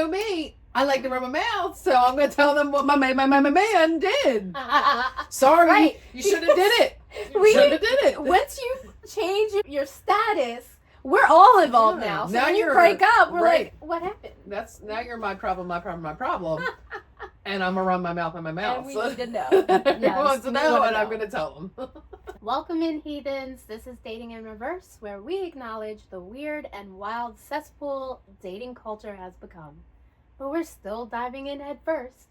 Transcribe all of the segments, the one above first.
know me. I like to run my mouth, so I'm going to tell them what my man did. Sorry, Right. you should have did it. You should have did it. Once you change your status, we're all involved now. So Now when you you're- break up, we're right. like, what happened? Now you're my problem. And I'm going to run my mouth on my mouth. And we need to know. Everyone Yes, wants to we know, wanna and I'm know. going to tell them. Welcome in, heathens. This is Dating in Reverse, where we acknowledge the weird and wild cesspool dating culture has become. But we're still diving in head first.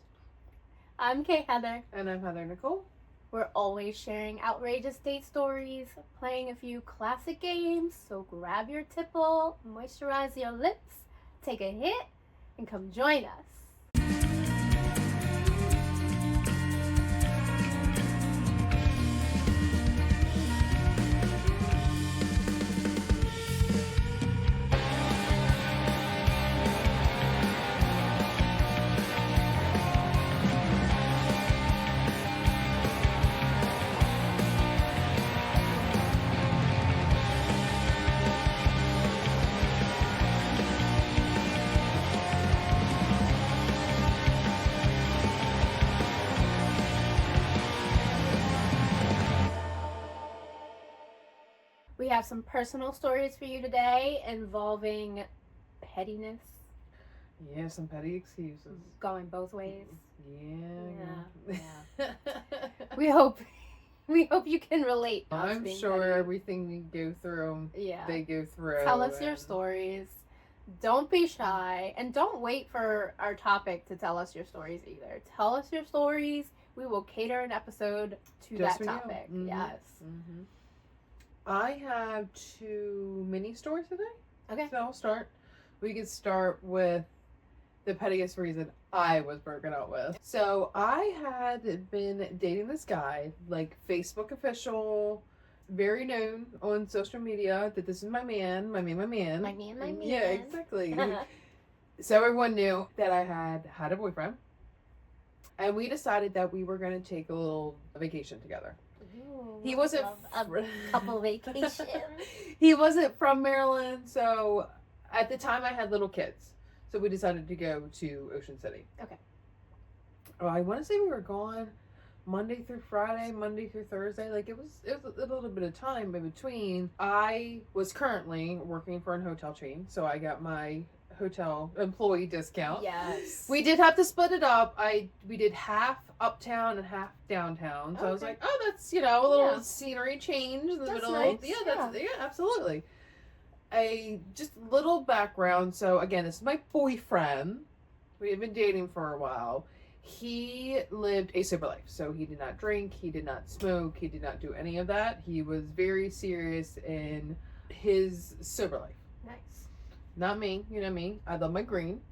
I'm Kay Heather. And I'm Heather Nicole. We're always sharing outrageous date stories, playing a few classic games, so grab your tipple, moisturize your lips, take a hit, and come join us. We have some personal stories for you today involving pettiness. Yeah, some petty excuses. Going both ways. Yeah. We hope you can relate. to us I'm being sure petty. everything you go through, Yeah. they go through. Tell us your and- stories. Don't be shy, and don't wait for our topic to tell us your stories either. Tell us your stories. We will cater an episode to Just that for you. topic. Mhm. Yes. Mm-hmm. I have 2 mini stories today. Okay. So I'll start. We can start with the pettiest reason I was broken up with. So I had been dating this guy, like Facebook official, very known on social media that this is my man. My man. Yeah, exactly. So everyone knew that I had a boyfriend. And we decided that we were going to take a little vacation together. Ooh, He wasn't love a couple vacations. He wasn't from Maryland, so at the time I had little kids. So we decided to go to Ocean City. Okay. Oh, I want to say we were gone Monday through Friday, Monday through Thursday. Like it was a little bit of time in between. I was currently working for a hotel chain, so I got my hotel employee discount. Yes. We did have to split it up. We did half uptown and half downtown. So I was Okay. like, oh, that's, a little Yeah. scenery change in the That's middle. nice. Yeah, absolutely. A just little background. So again, this is my boyfriend. We had been dating for a while. He lived a sober life. So he did not drink, he did not smoke, he did not do any of that. He was very serious in his sober life. Nice. Not me, you know me. I love my green.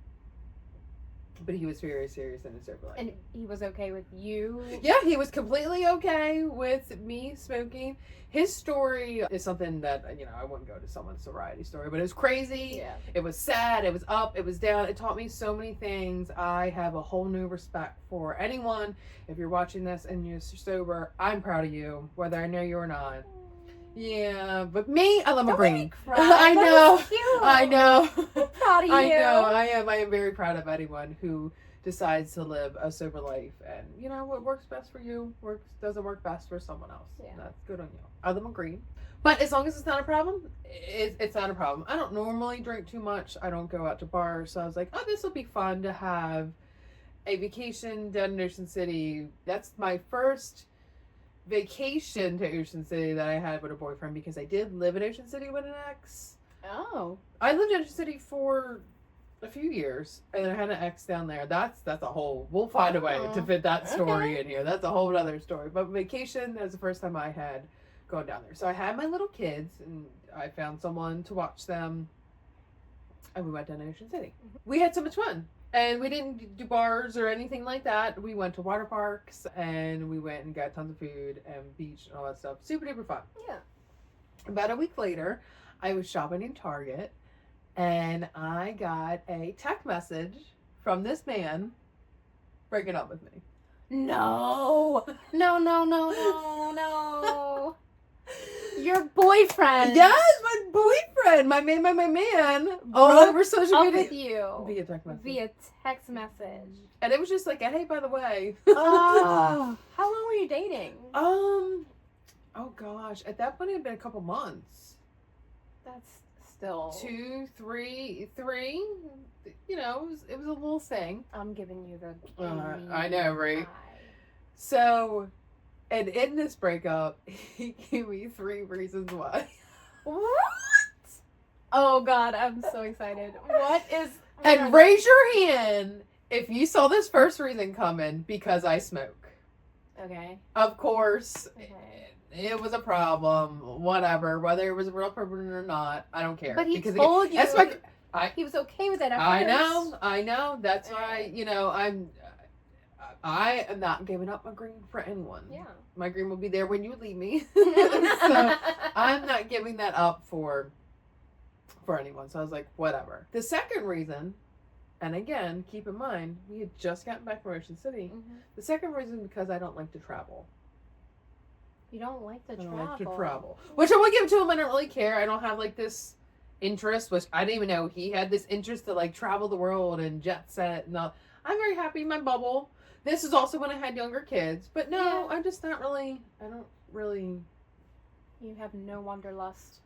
But he was very serious in his sober life. And he was okay with you? Yeah, he was completely okay with me smoking. His story is something that, I wouldn't go to someone's sobriety story, but it was crazy. Yeah. It was sad. It was up. It was down. It taught me so many things. I have a whole new respect for anyone. If you're watching this and you're sober, I'm proud of you, whether I know you or not. Yeah, but me, I love my Don't make green. me cry. I That know. was cute. I know. I'm proud of you. I know. I am very proud of anyone who decides to live a sober life, and what works best for you doesn't work best for someone else. Yeah. That's good on you. I love my green. But as long as it's not a problem, it's not a problem. I don't normally drink too much. I don't go out to bars, so I was like, oh, this will be fun to have a vacation down in Ocean City. That's my first vacation to Ocean City that I had with a boyfriend, because I did live in Ocean City with an ex. Oh. I lived in Ocean City for a few years, and I had an ex down there. That's a whole, we'll find a way to fit that story in here. That's a whole other story. But vacation, that was the first time I had gone down there. So I had my little kids, and I found someone to watch them, and we went down to Ocean City. We had so much fun. And we didn't do bars or anything like that. We went to water parks, and we went and got tons of food and beach and all that stuff. Super duper fun. Yeah. About a week later, I was shopping in Target, and I got a text message from this man breaking up with me. No. No. Your boyfriend. Yes, my boyfriend, my man, all over social Up media. with you. Via text message. Via text message. And it was just like, hey, by the way. Oh. How long were you dating? Oh gosh, at that point it had been a couple months. That's still 2, 3. You know, it was a little thing. I'm giving you the I know, right? eye. So, and in this breakup, he gave me 3 reasons why. What? Oh God, I'm so excited. What is? And raise your hand if you saw this first reason coming, because I smoke. Okay. Of course, Okay. it was a problem. Whatever, whether it was a real problem or not, I don't care. But he because told you. That's my. He was okay with it at I first. know. That's why, you know, I am not giving up my green for anyone. Yeah. My green will be there when you leave me. So I'm not giving that up for anyone. So I was like, whatever. The second reason, and again, keep in mind, we had just gotten back from Ocean City. Mhm. The second reason, because I don't like to travel. You don't like to I travel. don't like to travel. Which I will give to him. I don't really care. I don't have like this interest, which I didn't even know he had this interest to like travel the world and jet set and all. I'm very happy in my bubble. This is also when I had younger kids. But no, Yeah. I'm just not really, I don't really. You have no wanderlust.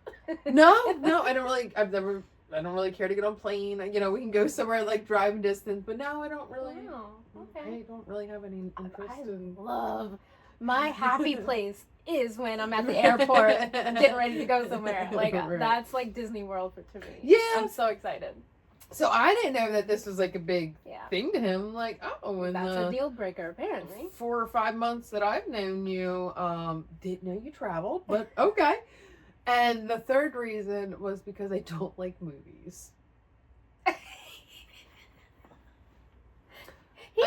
No, I don't really care to get on a plane. You know, we can go somewhere like driving distance, but no, I don't really. Wow. Okay. I don't really have any interest I in. love my happy place is when I'm at the airport getting ready to go somewhere. Like Right. that's like Disney World to me. Yeah. I'm so excited. So I didn't know that this was like a big Yeah. thing to him. Like, oh, and That's a deal breaker apparently. 4 or 5 months that I've known you, didn't know you traveled, but okay. And the third reason was because I don't like movies.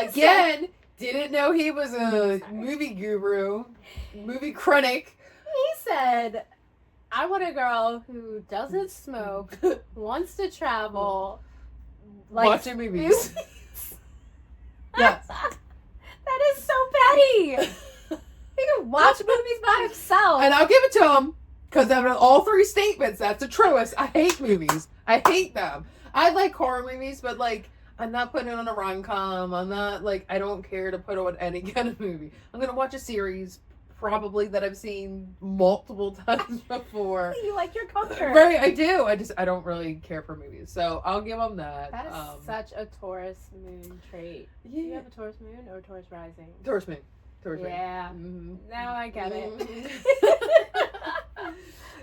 Again, didn't know he was a movie guru, movie critic. He said, I want a girl who doesn't smoke, wants to travel, likes Watching movies. Yes. That is so petty. He can watch movies by himself. And I'll give it to him, because of all 3 statements, that's the truest. I hate movies. I hate them. I like horror movies, but like, I'm not putting it on a rom-com. I'm not like, I don't care to put on any kind of movie. I'm going to watch a series, probably that I've seen multiple times before. You like your comfort. Right, I do. I don't really care for movies. So I'll give him that. That is such a Taurus moon trait. Yeah. Do you have a Taurus moon or a Taurus rising? Taurus moon. Yeah. Mm-hmm. Now I get it.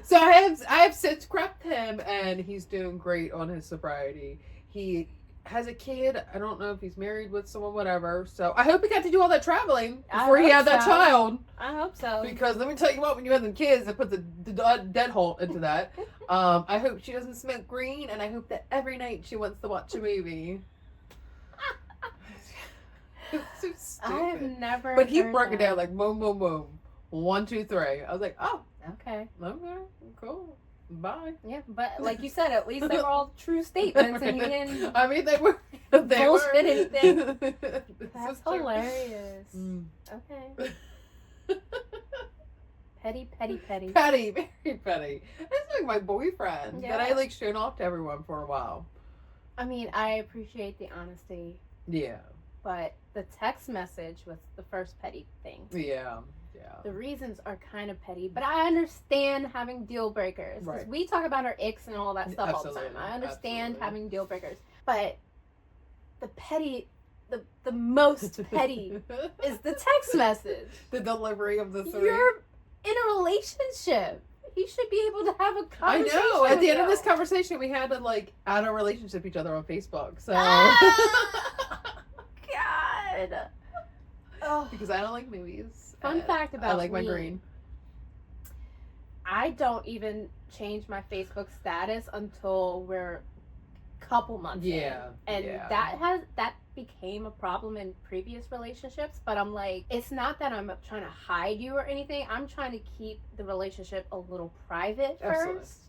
So I have since prepped him, and he's doing great on his sobriety. He has a kid. I don't know if he's married with someone, whatever. So I hope he got to do all that traveling before he had that child. I hope so. Because let me tell you what, when you have them kids, it puts a dead halt into that. I hope she doesn't smoke green, and I hope that every night she wants to watch a movie. It's so stupid. I've never. But he heard broke it that. down like boom, boom, boom. 1, 2, 3. I was like, oh, Okay. cool. Bye. Yeah, but like you said, at least they were all true statements, and you didn't. I mean, they were. They bullshit were. anything. This That's is true. hilarious. Mm. Okay. Petty. Petty, very petty. That's like my boyfriend that I Yeah. like shown off to everyone for a while. I mean, I appreciate the honesty, Yeah. but the text message was the first petty thing. Yeah. The reasons are kind of petty, but I understand having deal breakers. 'Cause Right. we talk about our icks and all that stuff all the time. Absolutely, I understand absolutely. having deal breakers. But the petty, the most petty is the text message. The delivery of the 3. You're in a relationship. He should be able to have a I conversation. know. At the with end of you. this conversation, we had to like add our relationship each other on Facebook. So God. Oh. because I don't like movies. Fun and fact about I like my me. green. I don't even change my Facebook status until we're a couple months Yeah, in. And yeah. that became a problem in previous relationships, but I'm like, it's not that I'm trying to hide you or anything. I'm trying to keep the relationship a little private Absolutely. first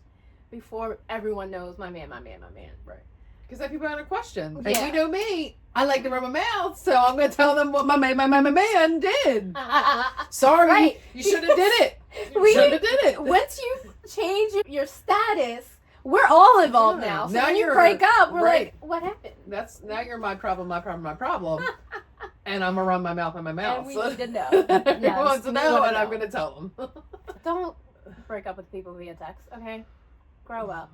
before everyone knows my man. Right. Because if people have a question, and Yeah. you know me, I like to run my mouth, so I'm going to tell them what my man did. Sorry, Right. you should have did it. You should have did it. Once you change your status, we're all involved Yeah. now. So Now when you you're- break up, we're right. like, what happened? That's now you're my problem, and I'm gonna run my mouth on my mouth. And we need to know. Everyone Yes, wants to we know, wanna and I'm know. gonna tell them. Don't break up with people via text, okay? Grow up.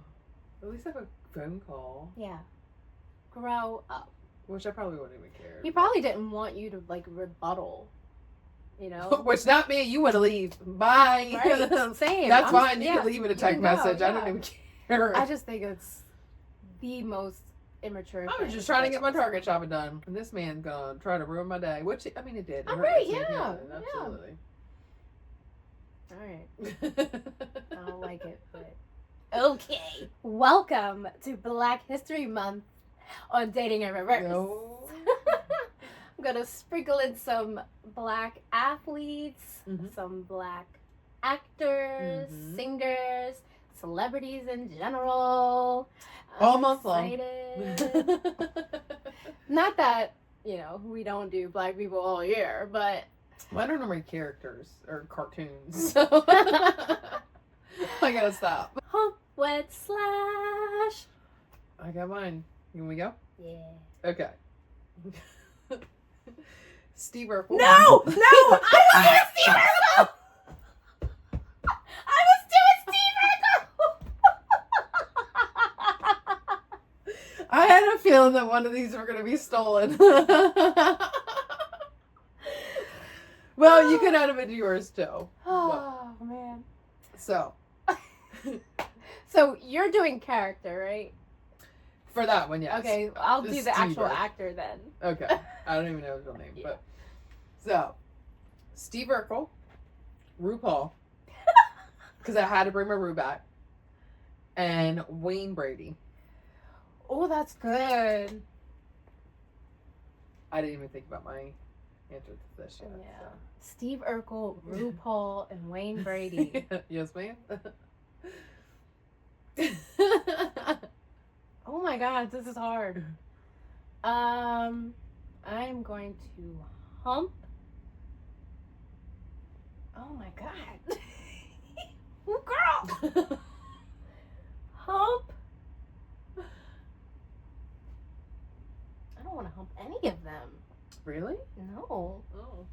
At least have a phone call, Yeah. Grow up. which I probably wouldn't even care. He probably didn't want you to, like, rebuttal, you know? Which not me. You want to leave? Bye. Right. Same. That's I'm- fine. You yeah, can leave it a you text can go, message. I don't yeah. even care. I just think it's the most immature. I was just trying to get my Target shopping done, and this man's gonna try to ruin my day. Which I mean, it did. It Oh, hurt right, my yeah, feelings, yeah. absolutely. All right. I don't like it, but okay. Welcome to Black History Month on Dating in Reverse. No. I'm gonna sprinkle in some black athletes, Mhm. some black actors, Mhm. singers, celebrities in general. All I'm month long. excited. Not that, you know, we don't do black people all year, but Well, I don't know my characters or cartoons, so I gotta stop. hump, wet, slash. I got mine. Can we go? Yeah. Okay. Steve Urkel. No! I was doing Steve Urkel! I was doing Steve Urkel! I had a feeling that one of these were going to be stolen. Well, you could add them into yours too. Oh, man. So, So you're doing character, right? for that one, yes. Okay, I'll do the Steve actual Urkel. actor then. Okay. I don't even know his real name. Yeah. But so, Steve Urkel, RuPaul, because I had to bring my Ru back, and Wayne Brady. Oh, that's good. I didn't even think about my answer to this yet. Yeah. Steve Urkel, RuPaul, and Wayne Brady. So. Yes, ma'am. Oh my god, this is hard. I'm going to hump. Oh my god. Ooh, girl. Hump. I don't want to hump any of them. Really? No. Oh.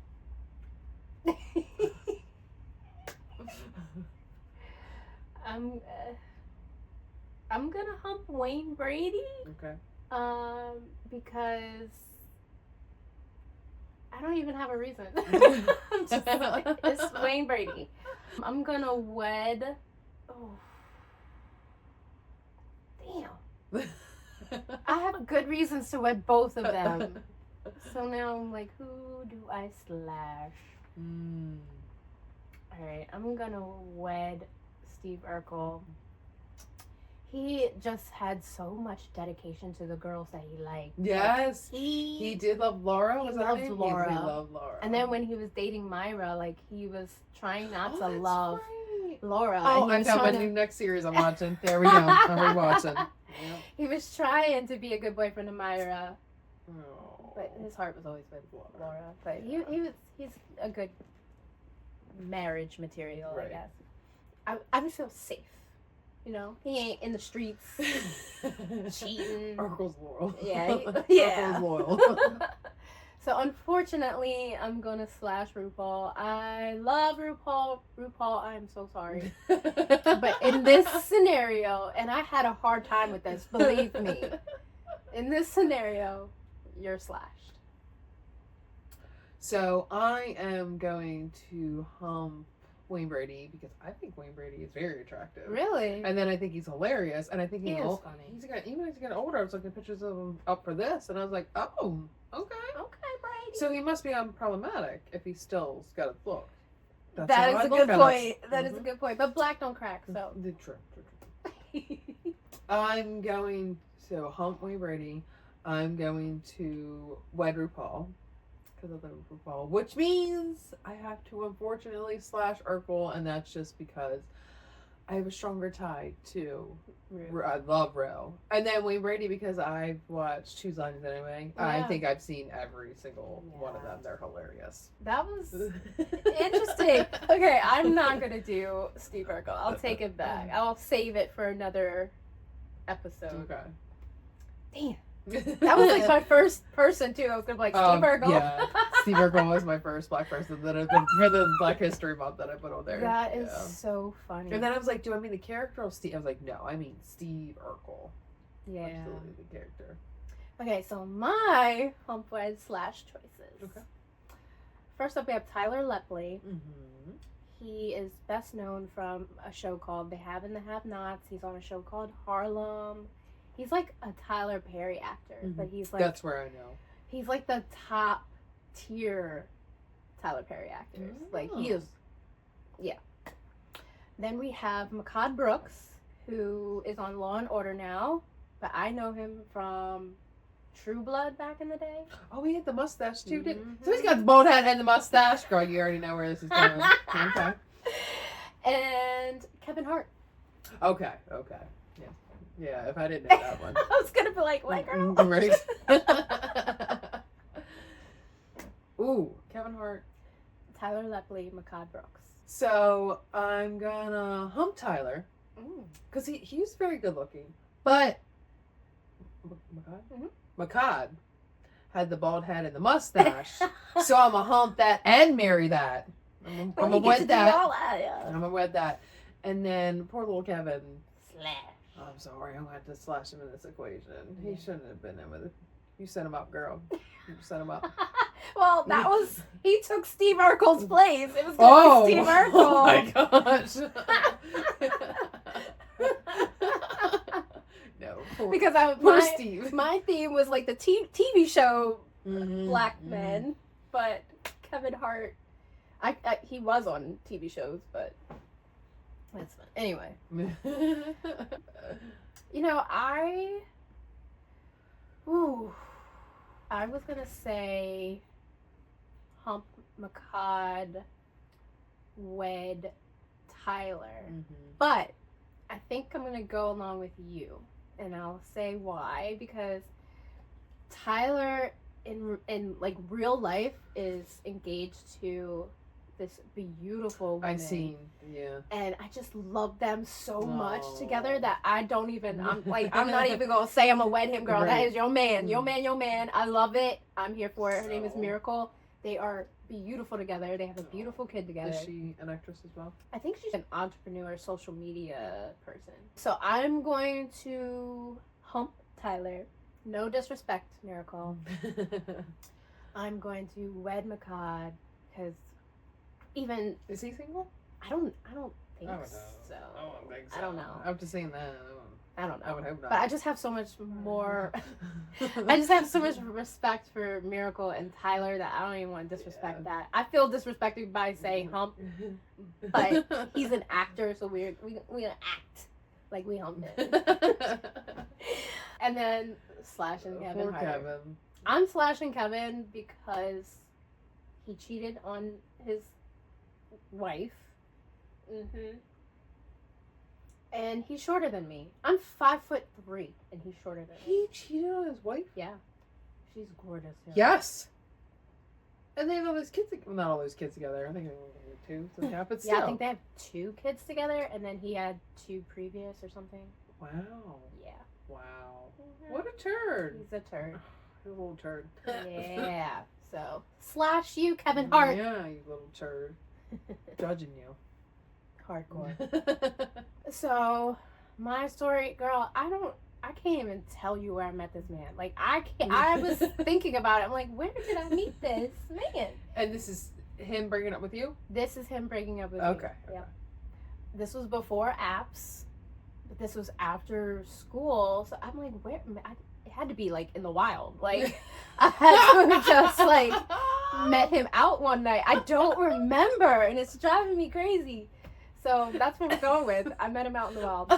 I'm gonna hump Wayne Brady. Okay. Because I don't even have a reason. I'm just, it's Wayne Brady. I'm gonna wed. Oh, damn! I have good reasons to wed both of them. So now I'm like, who do I slash? Mm. All right, I'm gonna wed Steve Urkel. He just had so much dedication to the girls that he liked. Yes. Like, He did love Laura. He Was that her loved name? Laura. He loved Laura. And then when he was dating Myra, like he was trying not to that's love right. Laura. Oh, and he I was found my trying to- new next series I'm watching. There we go. I'm rewatching. Yep. He was trying to be a good boyfriend to Myra, Oh. but his heart was always with Laura. But Yeah. he's a good marriage material, Right. I guess. I would feel safe. You know, he ain't in the streets cheating. Urkel's loyal. Yeah, yeah. Urkel's loyal. So unfortunately, I'm gonna slash RuPaul. I love RuPaul. RuPaul, I'm so sorry. But in this scenario, and I had a hard time with this, believe me. In this scenario, you're slashed. So I am going to hump Wayne Brady because I think Wayne Brady is very attractive. Really? And then I think he's hilarious, and I think He he's is old. funny. Even as he got older, I was looking at pictures of him up for this, and I was like, oh, okay. Okay, Brady. So he must be unproblematic if he still's got a look. That's That how is I a look good at point. it. That is a good point. But black don't crack, so. True. I'm going to hump Wayne Brady. I'm going to wed RuPaul because I love RuPaul, which means I have to unfortunately slash Urkel, and that's just because I have a stronger tie to. Rue. I love Ro. And then Wayne Brady because I've watched Choose Lines Anyway. I Yeah. think I've seen every single one of Yeah. them. They're hilarious. That was interesting. Okay, I'm not gonna do Steve Urkel. I'll take it back. I'll save it for another episode. Okay. Damn. That was like my first person too. I was gonna be like Steve Urkel. Yeah. Steve Urkel was my first black person that I've been for the Black History Month that I put on there. That is so funny. And then I was like, do I mean the character or Steve? I was like, no, I mean Steve Urkel. Yeah. Absolutely the character. Okay, so my hump wed / choices. Okay. First up, we have Tyler Lepley. Mm-hmm. He is best known from a show called The Have and the Have-Nots. He's on a show called Harlem. He's like a Tyler Perry actor, but he's like That's where I know. he's like the top tier Tyler Perry actors. Like he is, yeah. Then we have Makad Brooks, who is on Law and Order now, but I know him from True Blood back in the day. Oh, he had the mustache too. Mhm. So he's got the bald head and the mustache. Girl, you already know where this is going. Okay. And Kevin Hart. Okay. Yeah. Yeah, if I didn't know that one. I was gonna be like, what girl? Right. Ooh, Kevin Hart. Tyler Lepley, Makad Brooks. So I'm gonna hump Tyler Mm. because he's very good looking, but Makad? Mhm. Makad had the bald head and the mustache, so I'm gonna hump that and marry that. I'm gonna wed that. I'm gonna wed that, and then poor little Kevin. Slash. I'm sorry, I'm gonna have to slash him in this equation. He shouldn't have been in with it. You set him up, girl. You set him up. Well, that was he took Steve Urkel's place. It was gonna be Steve Urkel. Oh my gosh. No, poor, Because poor Steve. my theme was like the TV show Mhm, Black mhm. Men, but Kevin Hart, he was on TV shows, but that's fine. Anyway, you know, I was gonna say hump Makad, wed Tyler, Mhm. but I think I'm gonna go along with you, and I'll say why. Because Tyler in like real life is engaged to this beautiful woman. I seen, yeah. And I just love them so much Aw. together that I'm not even gonna say I'm gonna wed him, girl. That Right. is your man, your man. I love it. I'm here for it. Her name is So- Miracle. They are beautiful together. They have a beautiful kid together. Is she an actress as well? I think she's an entrepreneur, social media person. So I'm going to hump Tyler. No disrespect, Miracle. I'm going to wed Makad because even Is he single? I don't think I don't know. so. I don't think so. I don't know. I'm just saying that. I don't know. I would hope not. But I just have so much more. I just have so much respect for Miracle and Tyler that I don't even want to disrespect that. I feel disrespected by saying hump, but he's an actor, so we're gonna act like we humped it. And then slashing Kevin Poor Hart. Kevin. I'm slashing Kevin because he cheated on his wife. Mm-hmm. And he's shorter than me. I'm 5'3", and he's shorter than me. He cheated on his wife? Yeah. She's gorgeous. Yeah. Yes. And they have all those kids. Well, not all those kids together. I think they were two. So yeah, but still. Yeah, I think they have 2 kids together, and then he had 2 previous or something. Wow. Yeah. Wow. What a turd. He's a turd. A little turd. Yeah. So, slash you, Kevin Hart. Yeah, you little turd. Judging you. Hardcore. So, my story, girl, I can't even tell you where I met this man. Like, I was thinking about it. I'm like, where did I meet this man? And this is him bringing up with you? This is him breaking up with me. Okay. Yeah. This was before apps, but this was after school. So I'm like, it had to be like in the wild. Like, I had to have just like met him out one night. I don't remember, and it's driving me crazy. So that's what we're going with. I met him out in the wild.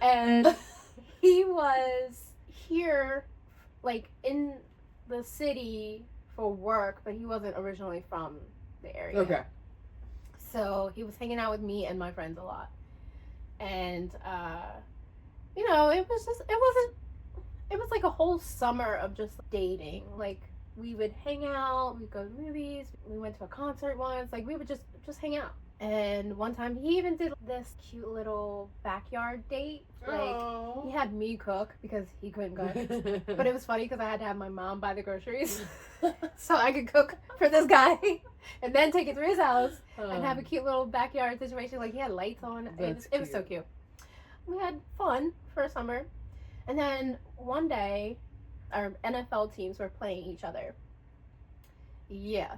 And he was here, like, in the city for work, but he wasn't originally from the area. Okay. So he was hanging out with me and my friends a lot. And, you know, it was like a whole summer of just dating. Like, we would hang out, we'd go to movies, we went to a concert once, like, we would just hang out. And one time he even did this cute little backyard date. Like, Aww. he had me cook because he couldn't cook. But it was funny because I had to have my mom buy the groceries so I could cook for this guy and then take it to his house and have a cute little backyard situation. Like, he had lights on. It was so cute. We had fun for a summer. And then one day, our NFL teams were playing each other. Yeah.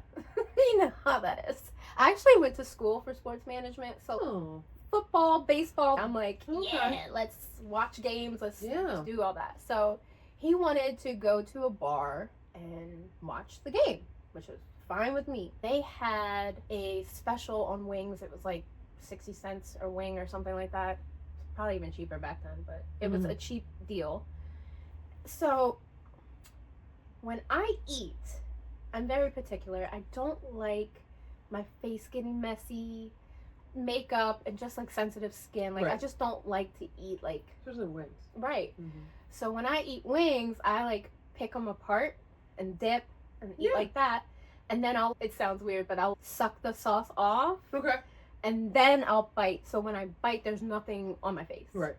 You know how that is. I actually went to school for sports management, so football, baseball, I'm like, yeah, let's watch games, let's do all that. So he wanted to go to a bar and watch the game, which was fine with me. They had a special on wings. It was like 60 cents a wing or something like that. Probably even cheaper back then, but it was a cheap deal. So when I eat, I'm very particular. I don't like my face getting messy, makeup, and just like sensitive skin. Like, I just don't like to eat like... Especially wings. Right. So when I eat wings, I like pick them apart and dip and eat like that. And then it sounds weird, but I'll suck the sauce off. Okay. And then I'll bite. So when I bite, there's nothing on my face. Right.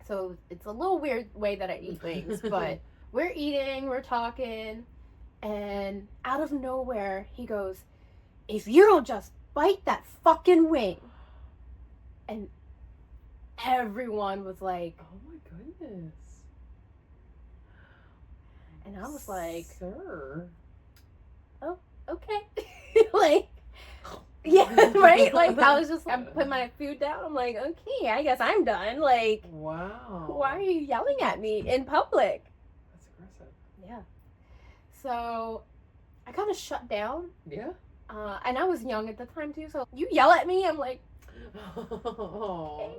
So it's a little weird way that I eat wings, but we're eating, we're talking, and out of nowhere, he goes, if you don't just bite that fucking wing. And everyone was like, oh my goodness. And I was like, sir. Oh, okay. Like, yeah, right? Like, I was just, I put my food down. I'm like, okay, I guess I'm done. Like, wow. Why are you yelling at me in public? That's aggressive. Yeah. So I kind of shut down. Yeah. And I was young at the time too, so you yell at me, I'm like, oh.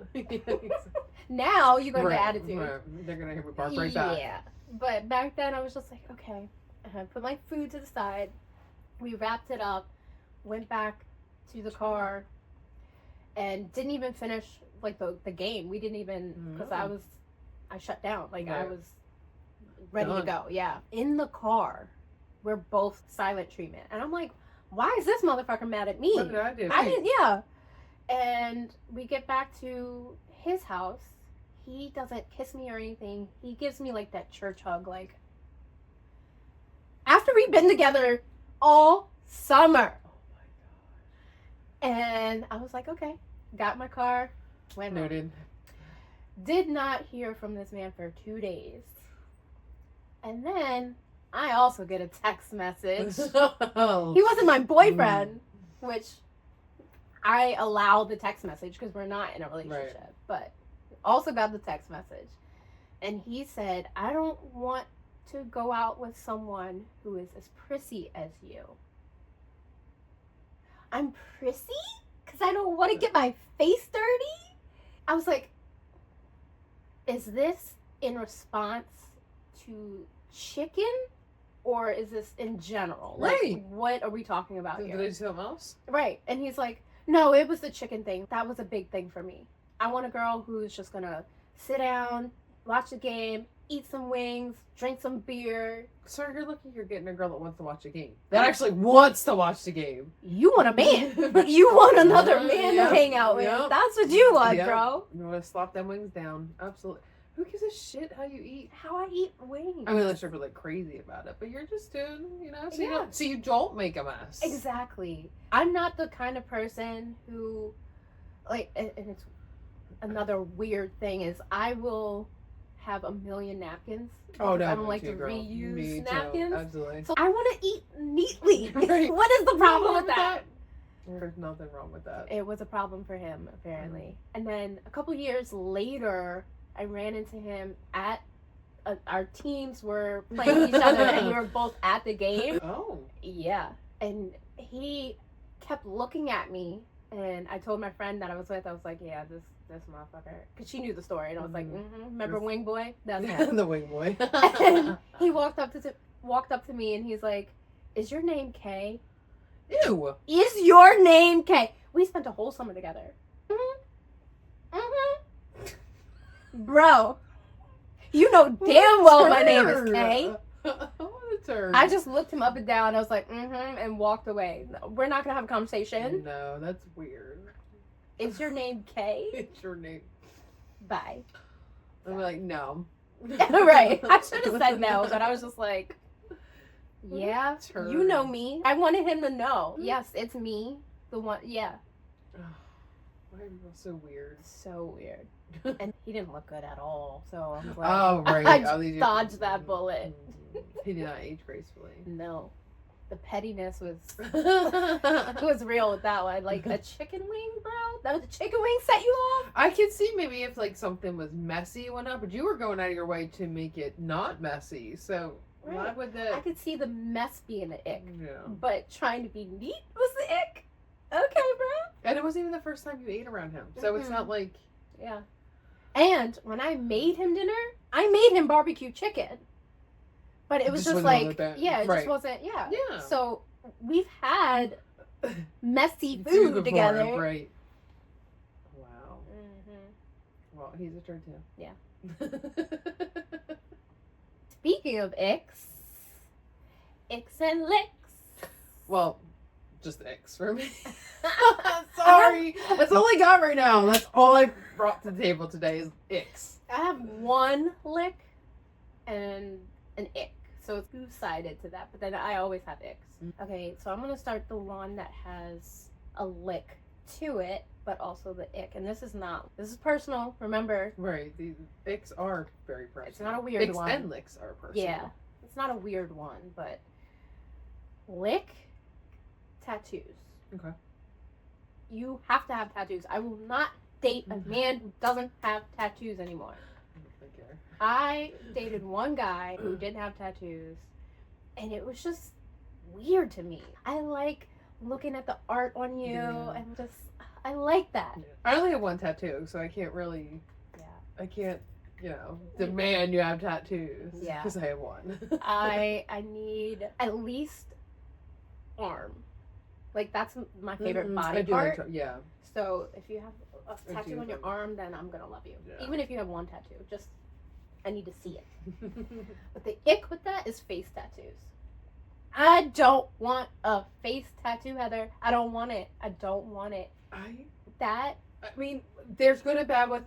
Now you're going to get attitude. Right. They're going to hear me bark right back. Yeah. But back then I was just like, okay. I put my food to the side. We wrapped it up, went back to the car, and didn't even finish like the game. We didn't even, because I shut down. Like, I was ready to go. Yeah. In the car, we're both silent treatment. And I'm like, why is this motherfucker mad at me? What did I do? I didn't, yeah. And we get back to his house. He doesn't kiss me or anything. He gives me like that church hug, like, after we've been together all summer. Oh my gosh. And I was like, okay. Got in my car, went home. Noted. Did not hear from this man for 2 days. And then I also get a text message. He wasn't my boyfriend, which I allow the text message because we're not in a relationship. Right. But also got the text message. And he said, I don't want to go out with someone who is as prissy as you. I'm prissy? Because I don't want to get my face dirty? I was like, is this in response to chicken? Or is this in general? Like, right. What are we talking about here? Did they do something else? Right. And he's like, no, it was the chicken thing. That was a big thing for me. I want a girl who's just going to sit down, watch the game, eat some wings, drink some beer. Sir, you're lucky you're getting a girl that wants to watch a game. That actually wants to watch the game. You want a man. You want another man to hang out with. That's what you want, bro. You want to slop them wings down. Absolutely. Who gives a shit how you eat? How I eat wings. I mean, unless you're really crazy about it, but you're just doing, so you don't make a mess. Exactly. I'm not the kind of person who, like, and it's another weird thing is I will have a million napkins. Oh, no. I don't like to reuse napkins. Too. Absolutely. So I want to eat neatly. Right. What is the problem with that? There's nothing wrong with that. It was a problem for him, apparently. And then a couple years later, I ran into him at our teams were playing each other and we were both at the game. Oh. Yeah. And he kept looking at me and I told my friend that I was with, I was like, yeah, this motherfucker. Because she knew the story and I was like, remember Wing Boy? That's him. The Wing Boy. And he walked up to me and he's like, is your name Kay? Ew. Is your name Kay? We spent a whole summer together. Bro, you know damn well my name is Kay. I just looked him up and down. I was like, and walked away. We're not gonna have a conversation. No, that's weird. Is your name Kay? It's your name. Bye. I'm like, no. Right. I should have said no, but I was just like, yeah, you know me. I wanted him to know. Yes, it's me. The one, yeah. Why are people so weird? So weird. And he didn't look good at all. So I was like, oh, right. I dodged that bullet. He did not age gracefully. No. The pettiness was it was real with that one. Like a chicken wing, bro? That was a chicken wing set you off? I could see maybe if like something was messy or whatnot, but you were going out of your way to make it not messy. So right. why would that? I could see the mess being the ick. Yeah. But trying to be neat was the ick. Okay, bro. And it wasn't even the first time you ate around him. So it's not like yeah. And when I made him dinner, I made him barbecue chicken. But it was just like, yeah, it just wasn't, yeah. Yeah. So we've had messy food before, together. Right. Wow. Mm-hmm. Well, he's a turd too. Yeah. Speaking of Icks and Licks. Well, just Icks for me. Sorry. That's all I got right now. That's all I brought to the table today is Icks. I have one lick and an ick. So it's two-sided to that, but then I always have icks. Okay, so I'm going to start the one that has a lick to it, but also the ick. And this is personal, remember. Right, the icks are very personal. It's not a weird one. Icks and licks are personal. Yeah, it's not a weird one, but lick, tattoos. Okay. You have to have tattoos. I will not date a man who doesn't have tattoos anymore. I dated one guy who didn't have tattoos, and it was just weird to me. I like looking at the art on you, and just, I like that. Yeah. I only have one tattoo, so I can't really, I can't, demand you have tattoos. Yeah. Because I have one. I need at least arm. Like, that's my favorite body part. Yeah. So, if you have a tattoo on your arm, then I'm going to love you. Yeah. Even if you have one tattoo, just... I need to see it. But the ick with that is face tattoos. I don't want a face tattoo, Heather. I don't want it. I don't want it. I mean, there's good and bad with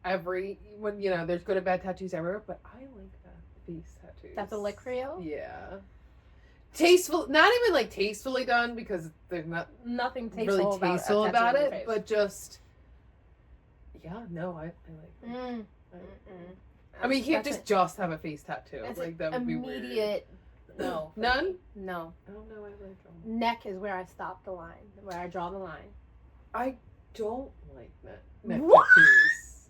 there's good and bad tattoos everywhere, but I like that face tattoos. That's a lick for you? Yeah. Tasteful, not even like tastefully done because there's nothing tasteful about it, but just, I like it. I mean, you can't just have a face tattoo. Like, that would be weird. Immediate, no. None? No. I don't know. I like them. Neck is where I stop the line, where I draw the line. I don't like neck what? tattoos.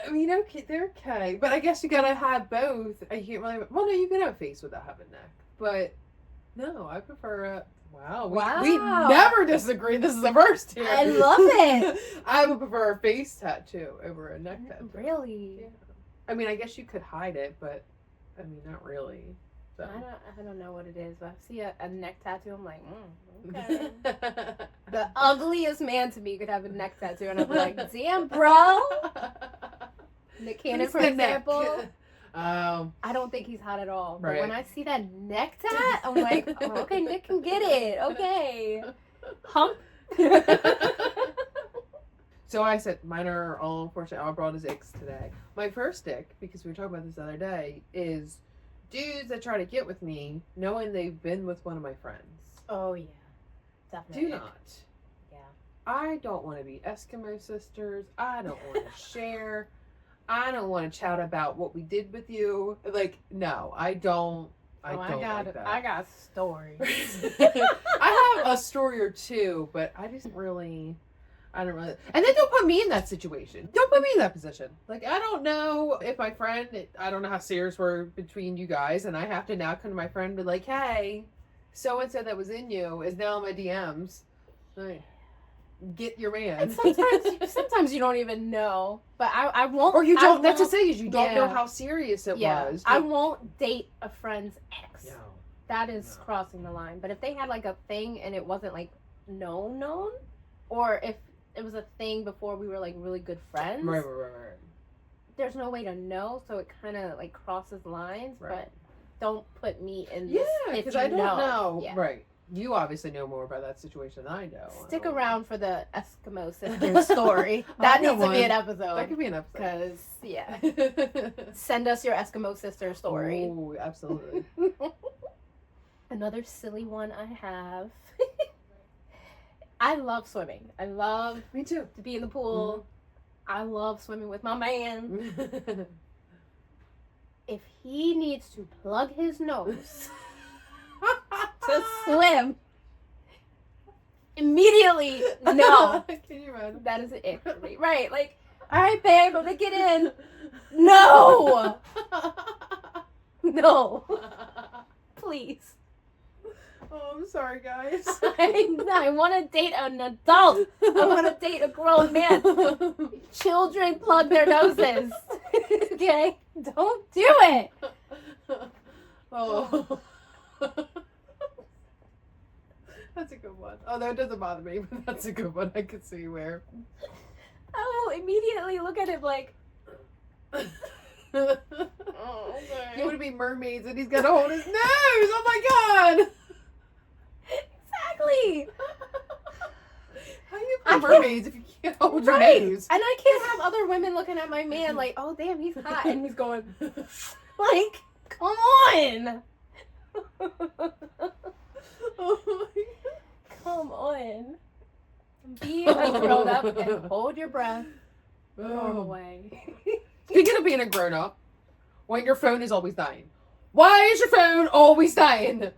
I mean, okay, they're okay. But I guess you gotta have both. I can't really... Well, no, you can have a face without having neck. But, no, I prefer a... Wow. We never disagree. This is the first here. I love it. I would prefer a face tattoo over a neck tattoo. Really? Yeah. I mean, I guess you could hide it, but I mean, not really. So. I don't know what it is, but I see a neck tattoo. I'm like, okay. The ugliest man to me could have a neck tattoo, and I'm like, damn, bro. Nick Cannon, for example. I don't think he's hot at all. But when I see that neck tat, I'm like, oh, okay, Nick can get it. Okay. Hump. So I said, mine are all unfortunate. I brought his icks today. My first ick, because we were talking about this the other day, is dudes that try to get with me knowing they've been with one of my friends. Oh, yeah. Definitely. Do not. Yeah. I don't want to be Eskimo sisters. I don't want to share. I don't want to chat about what we did with you. Like, no, I don't. I got stories. I have a story or two, but I don't really. And then don't put me in that situation. Don't put me in that position. Like, I don't know if my friend, I don't know how serious we're between you guys, and I have to now come to my friend and be like, hey, so-and-so that was in you is now in my DMs. Like, get your man. And sometimes you don't even know. But I won't. Or you don't, that's the thing, is you don't know how serious it was. I won't date a friend's ex. No. That is crossing the line. But if they had like a thing and it wasn't like known, or if it was a thing before we were like really good friends. Right. There's no way to know, so it kind of like crosses lines. Right. But don't put me in this. Yeah, because I don't know. Yeah. Right. You obviously know more about that situation than I know. Stick around for the Eskimo sisters story. That needs to be an episode. That could be an episode. Because, yeah. Send us your Eskimo sister story. Oh, absolutely. Another silly one I have. I love swimming. I love Me too. to be in the pool. I love swimming with my man. If he needs to plug his nose to swim, immediately, no. Can you imagine? That is an ick for me. Right, like, all right, babe, I'm gonna get in. No! No. Please. Oh, I'm sorry, guys. I want to date an adult. I want to date a grown man. Children plug their noses. Okay? Don't do it. Oh. That's a good one. Although it doesn't bother me, but that's a good one. I could see where. I will immediately look at him like, You want to be mermaids and he's got to hold his nose. Oh my god. Exactly. How do you be mermaids if you can't hold your nose? And I can't have other women looking at my man like, oh damn, he's hot, and he's going like, come on. Oh my Come on. Be a grown up and hold your breath the normal way. Speaking of being a grown up, when your phone is always dying. Why is your phone always dying?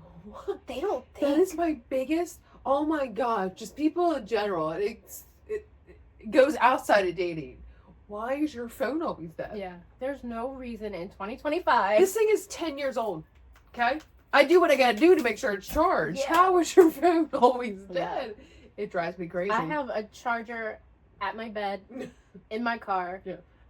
They don't That think. is my biggest. Oh my god, just people in general. It goes outside of dating. Why is your phone always dead? Yeah, there's no reason in 2025. This thing is 10 years old. Okay, I do what I gotta do to make sure it's charged. Yeah. How is your phone always Yeah. dead? It drives me crazy. I have a charger at my bed, in my car,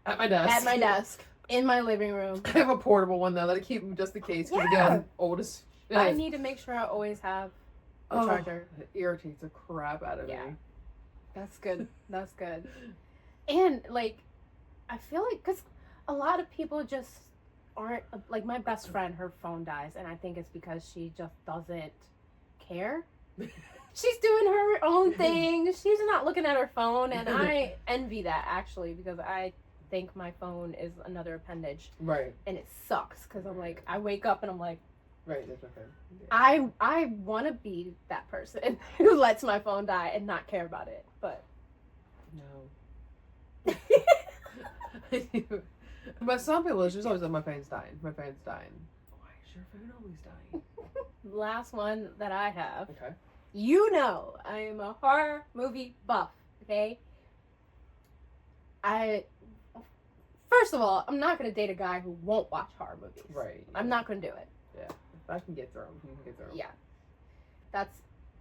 at my desk. at my desk, in my living room. I have a portable one though that I keep just in case. Because again, oldest. I need to make sure I always have a charger. It irritates the crap out of me. That's good. That's good. And, like, I feel like, because a lot of people just aren't, like, my best friend, her phone dies, and I think it's because she just doesn't care. She's doing her own thing. She's not looking at her phone, and I envy that, actually, because I think my phone is another appendage. Right. And it sucks, because I'm like, I wake up and I'm like, Right, that's okay. Yeah. I want to be that person who lets my phone die and not care about it, but No. But some people, it's just always like, my phone's dying. My phone's dying. Why is your phone always dying? last one that I have. Okay. You know, I am a horror movie buff, okay? First of all, I'm not going to date a guy who won't watch horror movies. Right. I'm not going to do it. Yeah. If I can get through them, you can get through them. Yeah. That's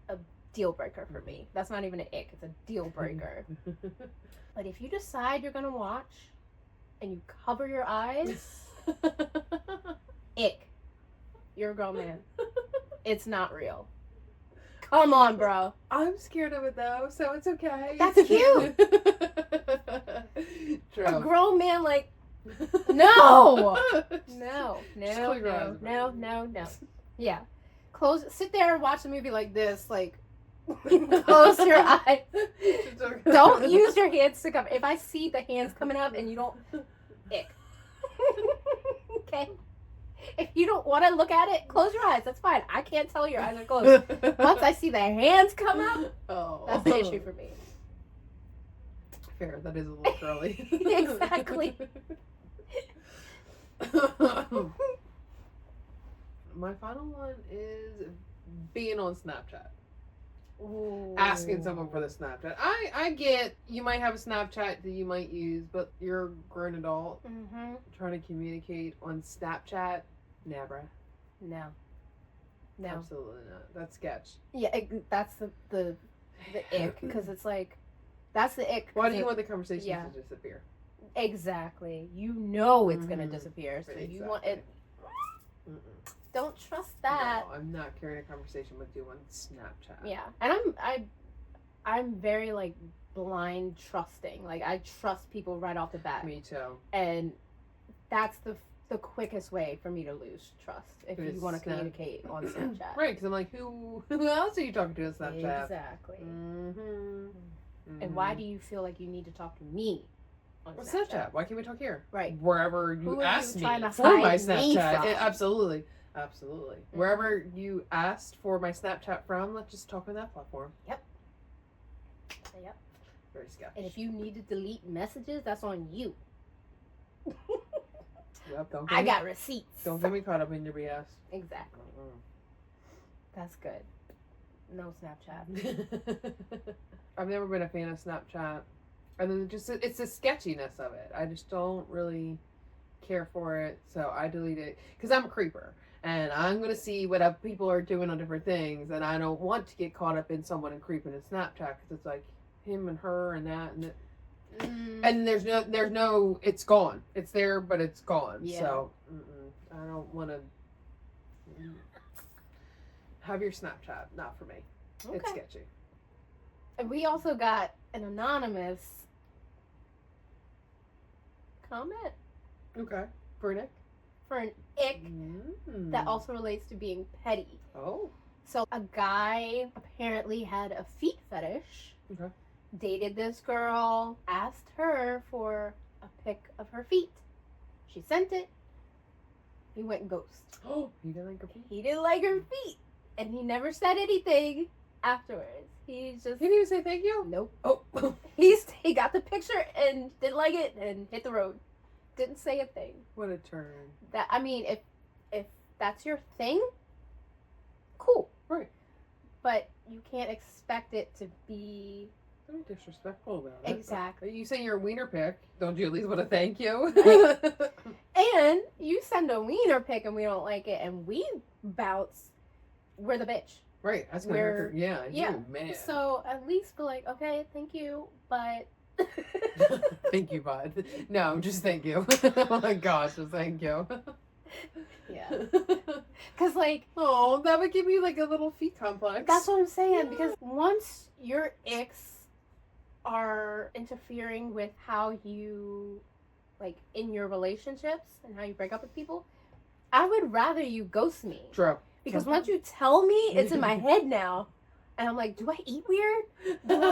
a deal breaker for me. That's not even an ick. It's a deal breaker. But if you decide you're going to watch and you cover your eyes, ick. You're a grown man. It's not real. Come on, bro. I'm scared of it though, so it's okay. That's cute. True. A grown man, like, no. No. Just close your eyes. No. Yeah. Sit there and watch a movie like this, like, close your eyes. Don't use your hands to cover. If I see the hands coming up and you don't, ick. Okay? If you don't want to look at it, close your eyes. That's fine. I can't tell your eyes are closed. Once I see the hands come up, that's the issue for me. Fair. That is a little girly. Exactly. My final one is being on Snapchat. Ooh. Asking someone for the Snapchat. I get you might have a Snapchat that you might use, but you're a grown adult trying to communicate on Snapchat. Never. No. Absolutely not. That's sketch. Yeah, that's the ick, because it's like, that's the ick. Why do you want the conversation Yeah. to disappear? Exactly. You know it's gonna disappear, so you want it. Mm-mm. Don't trust that. No, I'm not carrying a conversation with you on Snapchat. Yeah, and I'm very like blind trusting. Like I trust people right off the bat. Me too. And that's the quickest way for me to lose trust if you want to communicate on Snapchat. Right, because I'm like, who else are you talking to on Snapchat? Exactly. Mm-hmm. And why do you feel like you need to talk to me on Snapchat? Why can't we talk here? Right. Wherever you asked me for my Snapchat. Absolutely. Wherever you asked for my Snapchat from, let's just talk on that platform. Yep. Very sketchy. And if you need to delete messages, that's on you. Yep, I got receipts. Don't get me caught up in your BS. Exactly. That's good. No Snapchat. I've never been a fan of Snapchat. And then it's the sketchiness of it. I just don't really care for it. So I delete it. Because I'm a creeper. And I'm going to see what people are doing on different things. And I don't want to get caught up in someone and creeping in Snapchat. Because it's like him and her and that and that. And there's no, it's gone. It's there, but it's gone. Yeah. So I don't want to have your Snapchat. Not for me. Okay. It's sketchy. And we also got an anonymous comment. Okay. For an ick? For an ick that also relates to being petty. Oh. So a guy apparently had a feet fetish. Okay. Dated this girl, asked her for a pic of her feet. She sent it. He went ghost. Oh, he didn't like her feet? He didn't like her feet. And he never said anything afterwards. He just... He didn't even say thank you? Nope. Oh. He got the picture and didn't like it and hit the road. Didn't say a thing. What a turn. I mean, if that's your thing, cool. Right. But you can't expect it to be... Very disrespectful about it. Exactly. You say you're a wiener pic. Don't you at least want to thank you? Right. And you send a wiener pic and we don't like it and we bounce, we're the bitch. Right. That's yeah. You, man. So at least be like, okay, thank you, but... Thank you, bud. No, just thank you. Oh my gosh, just thank you. Yeah. Because, like... Oh, that would give me, like, a little feet complex. That's what I'm saying. Because once your icks are interfering with how you, like, in your relationships and how you break up with people, I would rather you ghost me. True. Because once you tell me, it's in my head now. And I'm like, do I eat weird? And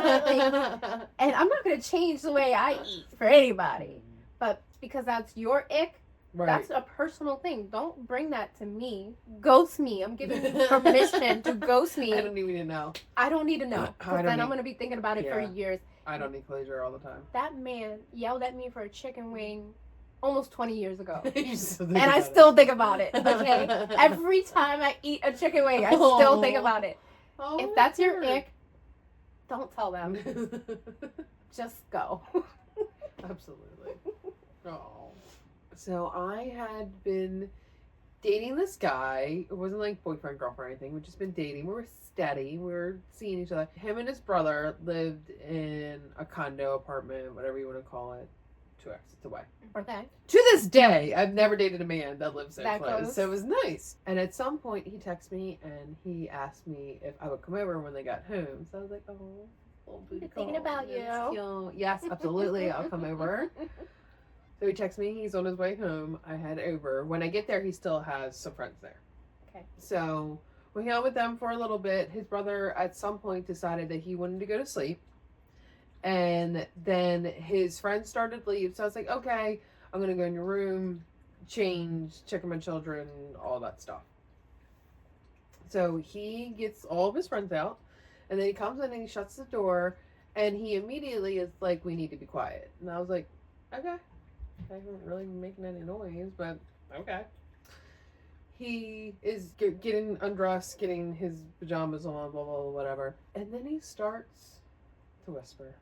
I'm not going to change the way I eat for anybody. But because that's your ick, right. That's a personal thing. Don't bring that to me. Ghost me. I'm giving you permission to ghost me. I don't even need to know. I don't need to know. Because then I'm going to be thinking about it for years. I don't need closure all the time. That man yelled at me for a chicken wing almost 20 years ago. And I still think about it. Okay? Every time I eat a chicken wing, I still think about it. Oh, if that's your ick, don't tell them. Just go. Absolutely. Oh. So I had been dating this guy. It wasn't like boyfriend, girlfriend or anything. We've just been dating. We were steady. We were seeing each other. Him and his brother lived in a condo apartment, whatever you want to call it, 2 exits away. Okay. To this day, I've never dated a man that lives that close. Close. So it was nice. And at some point, he texted me and he asked me if I would come over when they got home. So I was like, oh, I'm thinking about you. Yes, absolutely. I'll come over. So he texts me. He's on his way home. I head over. When I get there, he still has some friends there. Okay. So we hung out with them for a little bit. His brother, at some point, decided that he wanted to go to sleep. And then his friends started to leave. So I was like, okay, I'm going to go in your room, change, check on my children, all that stuff. So he gets all of his friends out. And then he comes in and he shuts the door. And he immediately is like, we need to be quiet. And I was like, okay. I wasn't really making any noise, but okay. He is getting undressed, getting his pajamas on, blah, blah, blah, whatever. And then he starts to whisper.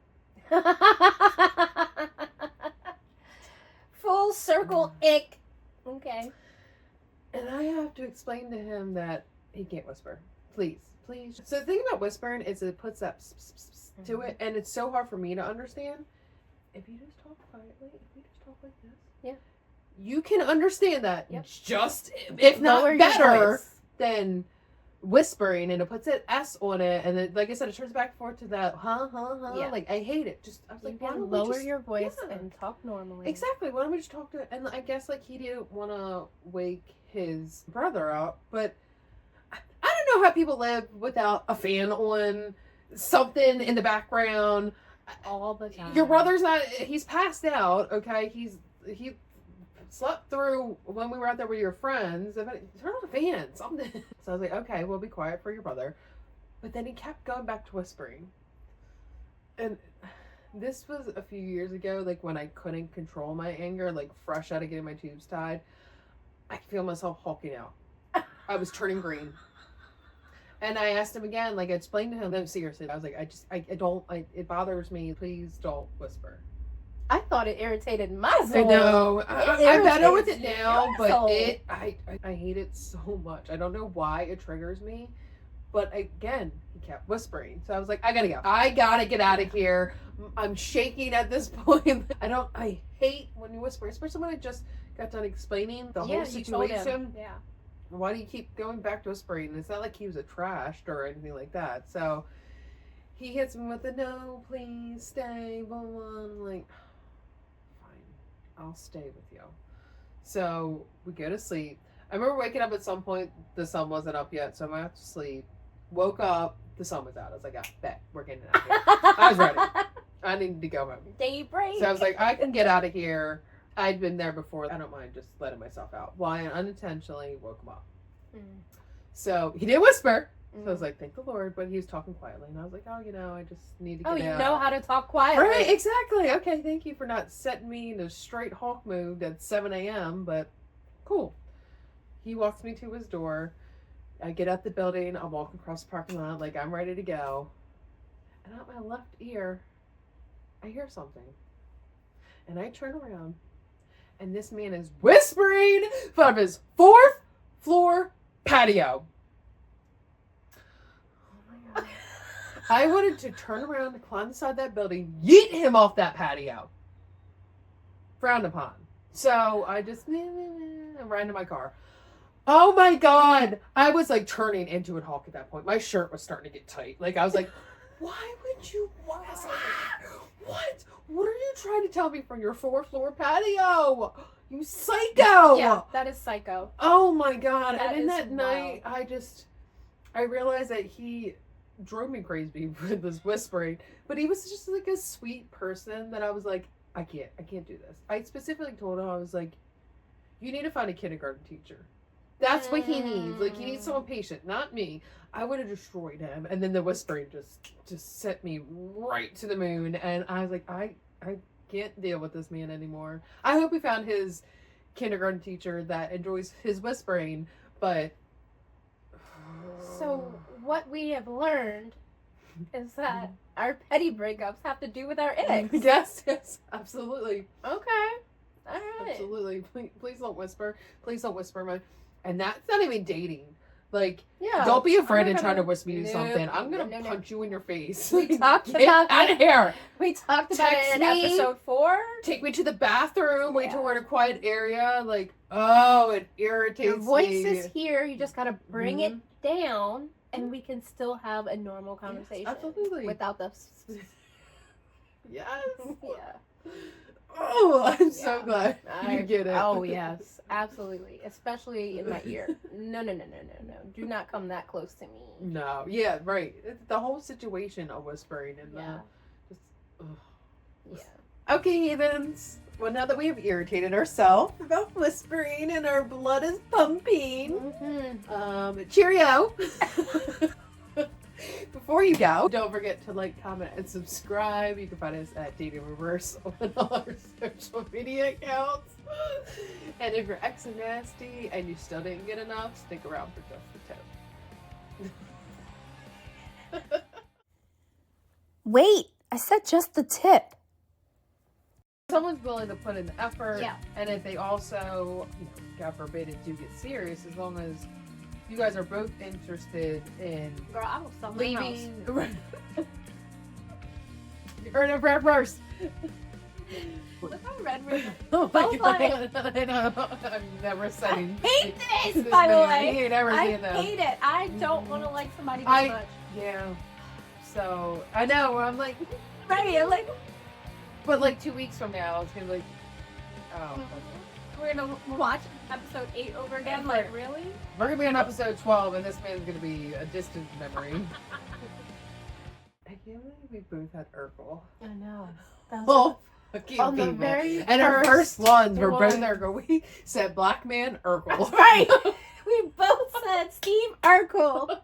Full circle ick. Okay. And I have to explain to him that he can't whisper. Please. So the thing about whispering is it puts that to it, and it's so hard for me to understand. If you just talk quietly, if you just talk like this, yeah, you can understand that. Yep. Just if not better than whispering, and it puts an S on it, and then, like I said, it turns back and forth to that Yeah. like I hate it. Just I was You like, why can don't we lower just your voice yeah. and talk normally. Exactly. Why don't we just talk to? And I guess like he didn't want to wake his brother up, but I don't know how people live without a fan on, something in the background all the time. Your brother's not. He's passed out. Okay, he slept through when we were out there with your friends. Turn on the fan, something. So I was like, okay, we'll be quiet for your brother. But then he kept going back to whispering, and this was a few years ago, like when I couldn't control my anger, like fresh out of getting my tubes tied. I could feel myself hulking out. I was turning green. And I asked him again, like I explained to him, no, seriously, I was like, I don't, it bothers me. Please don't whisper. I thought it irritated my soul. I know. I'm better with it now, but I hate it so much. I don't know why it triggers me, but again, he kept whispering. So I was like, I gotta go. I gotta get out of here. I'm shaking at this point. I hate when you whisper, especially when I just got done explaining the whole situation. Yeah. Why do you keep going back to whispering? It's not like he was a trashed or anything like that. So he hits me with the no, please stay, blah, blah. I'm like, fine, I'll stay with you. So we go to sleep. I remember waking up at some point, the sun wasn't up yet, so I went out to sleep. Woke up, the sun was out. I was like, bet, we're getting out of here. I was ready. I needed to go home. Daybreak. So I was like, I can get out of here. I'd been there before. I don't mind just letting myself out. Well, I unintentionally woke him up. So he did whisper. So I was like, thank the Lord. But he was talking quietly. And I was like, oh, I just need to get out. Oh, you know how to talk quietly. Right, exactly. Okay, thank you for not setting me in a straight hawk mood at 7 a.m. But cool. He walks me to his door. I get out the building. I'm walking across the parking lot like I'm ready to go. And out my left ear, I hear something. And I turn around. And this man is whispering from his 4th floor patio. Oh my God. I wanted to turn around and climb inside that building, yeet him off that patio. Frowned upon. So I just ran to my car. Oh my God. I was like turning into a hawk at that point. My shirt was starting to get tight. Like I was like, why would you want what? What are you trying to tell me from your 4th floor patio? You psycho! Yeah, that is psycho. Oh my God. That and in that wild. night, I realized that he drove me crazy with this whispering, but he was just like a sweet person that I was like, I can't do this. I specifically told him, I was like, you need to find a kindergarten teacher. That's what he needs. Like, he needs someone patient, not me. I would have destroyed him. And then the whispering just sent me right to the moon. And I was like, I can't deal with this man anymore. I hope he found his kindergarten teacher that enjoys his whispering, but... So, what we have learned is that our petty breakups have to do with our icks. Yes, absolutely. Okay. All right. Absolutely. Please don't whisper. Please don't whisper. And that's not even dating. Like, Yeah. don't be afraid of trying to whisper me something. I'm going to punch you in your face. We talked Get about out of here. We talked about Text it in me. episode 4. Take me to the bathroom. Wait Yeah. till we're in a quiet area. Like, oh, it irritates Your voice me. is here. You just got to bring it down, and we can still have a normal conversation. Yes, absolutely. Without the... Yes. Yeah. Oh, I'm so glad you get it. Oh, yes. Absolutely. Especially in my ear. No. Do not come that close to me. No. Yeah, right. The whole situation of whispering and Yeah. Okay, heathens. Well, now that we have irritated ourselves about whispering and our blood is pumping, cheerio. Before you go, don't forget to like, comment, and subscribe. You can find us at Dating Reverse on all our social media accounts. And if your ex is nasty and you still didn't get enough, stick around for just the tip. Wait, I said just the tip. Someone's willing to put in the effort, Yeah. and if they also, God forbid, it do get serious, as long as you guys are both interested in Girl, I will sell my house. leaving. You heard it first. Look how red we're Oh both my like- god! I know. I've never said I anything. hate this, by the way. He ain't never I seen them. hate it. I don't want to like somebody this I- much. Yeah. So I know. I'm like, Right, I'm like, but like 2 weeks from now, it's gonna be like, oh. we're gonna watch episode 8 over again. Like, really? We're gonna be on episode 12, and this man's gonna be a distant memory. I can't believe we both had Urkel. I know. That was Oh, fucking on the people. very And our first ones were both one. Urkel. We said black man Urkel. That's right. We both said Steve Urkel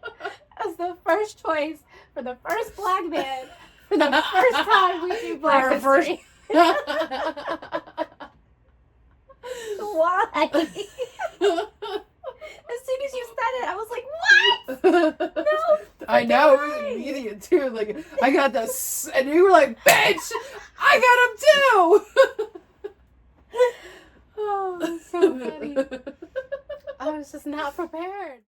as the first choice for the first black man for the first time we do Black our first- History. Why? As soon as you said it, I was like, what? No. I know, it was Why? immediate too. Like I got this, and you were like, "Bitch, I got him too." Oh, that's so funny. I was just not prepared.